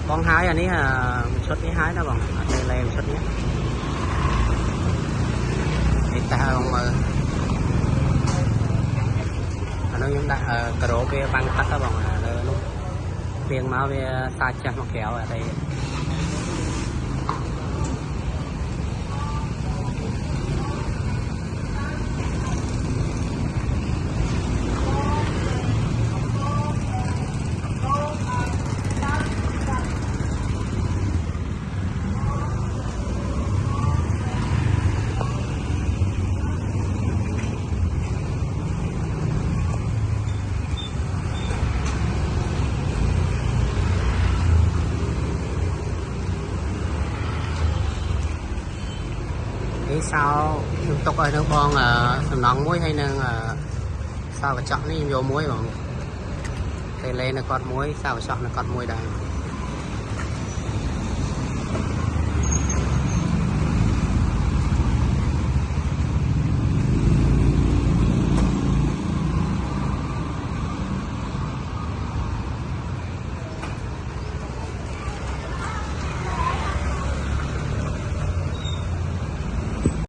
bong hái anh ấy xuất cái hái đó bằng đây lên xuất nhé để ta không mà nó những đại cà rô về băng tắt đó bằng lúc riêng máu về xa chặt nó kéo ở đây sao tục ở nước bong nóng muối hay nâng sao phải chọn đi vô muối bằng cây lên là con muối sao phải chọn là con muối đây